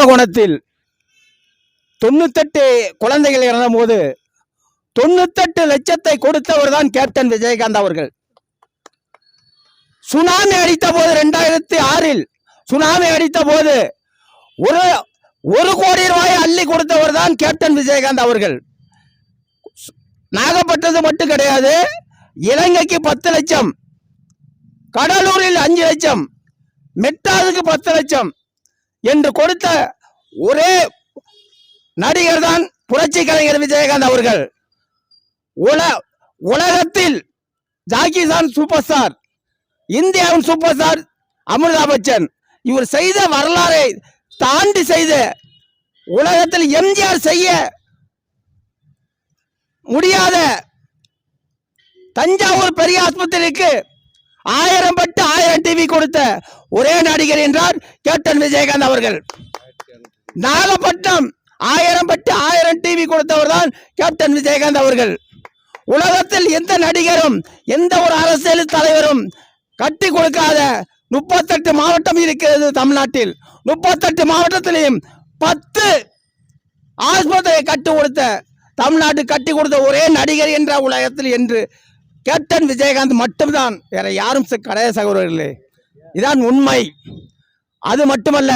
கும்பகோணத்தில் 98 குழந்தைகள் இறந்த போது 98 லட்சத்தை கொடுத்தவர் தான் கேப்டன் விஜயகாந்த் அவர்கள். சுனாமி அடித்த போது 2006 சுனாமி அடித்த போது ஒரு கோடி ரூபாய் அள்ளி கொடுத்தவர் தான் கேப்டன் விஜயகாந்த் அவர்கள். நாகப்பட்டினத்து மட்டும் கிடையாது, இலங்கைக்கு 10 லட்சம், கடலூரில் 5 லட்சம், மெட்ராஸுக்கு 10 லட்சம் என்று கொடுத்த ஒரே நடிகர் தான் புரட்சி கலைஞர் விஜயகாந்த் அவர்கள். உலகத்தில் ஜாக்கிசான் சூப்பர் ஸ்டார், இந்தியாவின் சூப்பர் ஸ்டார் அமிதாப் பச்சன். இவர் செய்த வரலாறை தாண்டி செய்த உலகத்தில் எம்ஜிஆர் செய்ய முடியாத தஞ்சாவூர் பெரிய ஆஸ்பத்திரிக்கு 1000 பட்டு 1000 டிவி கொடுத்த ஒரே நடிகர் என்றார் கேப்டன் விஜயகாந்த் அவர்கள். நாகப்பட்டினம் 1000 பட்டு 1000 டிவி கொடுத்தவர் தான் கேப்டன் விஜயகாந்த் அவர்கள். உலகத்தில் எந்த நடிகரும் எந்த ஒரு அரசியல் தலைவரும் கட்டி கொடுக்காத 38 மாவட்டம் இருக்கிறது தமிழ்நாட்டில். 38 மாவட்டத்திலையும் 10 ஆஸ்பத்திரியை கட்டி கொடுத்த தமிழ்நாட்டு கட்டி கொடுத்த ஒரே நடிகர் என்ற உலகத்தில் என்று கேப்டன் விஜயகாந்த் மட்டும்தான், வேற யாரும் கிடையாது சகோதரர்களே. இதான் உண்மை. அது மட்டுமல்ல,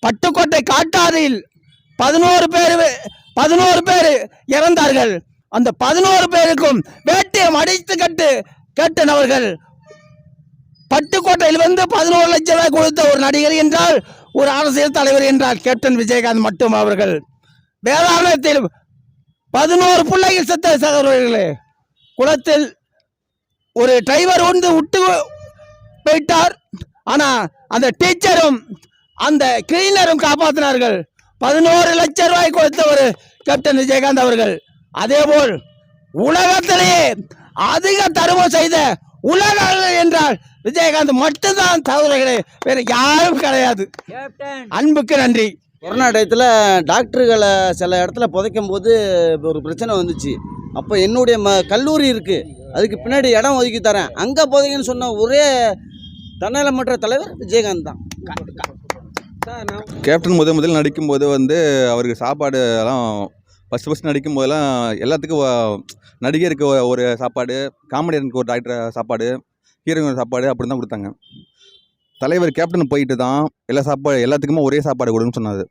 பட்டுக்கோட்டை காட்டாறில் 11 பேர் இறந்தார்கள். அந்த 11 பேருக்கும் வேட்டியம் அடித்து கட்டு கேப்டன் அவர்கள் பட்டுக்கோட்டையில் வந்து 11 லட்சம் ரூபாய் கொடுத்த ஒரு நடிகர் என்றால், ஒரு அரசியல் தலைவர் என்றால் கேப்டன் விஜயகாந்த் மட்டும் அவர்கள். வேதாரணத்தில் 11 பிள்ளைகள் செத்த சகோதரர்களே. குளத்தில் ஒரு டிரைவர் வந்து விட்டு போயிட்டார், ஆனா அந்த டீச்சரும் அந்த கிளீனரும் காப்பாற்றினார்கள். 11 லட்சம் ரூபாய் கொடுத்த ஒரு கேப்டன் விஜயகாந்த் அவர்கள். அதேபோல் உலகத்திலேயே அதிக தர்மம் செய்த உலக என்றால் விஜயகாந்த் மட்டும்தான் சகோதரர்களே, வேற யாரும் கிடையாது. அன்புக்கு நன்றி. கொரோனா டயத்தில் டாக்டர்களை சில இடத்துல புதைக்கும் போது ஒரு பிரச்சனை வந்துச்சு. அப்போ என்னுடைய கல்லூரி இருக்குது, அதுக்கு பின்னாடி இடம் ஒதுக்கி தரேன், அங்கே புதைங்கன்னு சொன்ன ஒரே தன்னலமற்ற தலைவர் விஜயகாந்த் தான். கேப்டன் முதல் நடிக்கும் போது வந்து அவருக்கு சாப்பாடு எல்லாம் ஃபஸ்ட்டு நடிக்கும் போதெல்லாம் எல்லாத்துக்கும் நடிகருக்கு ஒரு சாப்பாடு, காமெடியனுக்கு ஒரு டாக்டர் சாப்பாடு, ஹீரோயின் சாப்பாடு அப்படி தான் கொடுத்தாங்க. தலைவர் கேப்டன் போயிட்டு தான் எல்லாத்துக்குமே ஒரே சாப்பாடு கொடுன்னு சொன்னார்.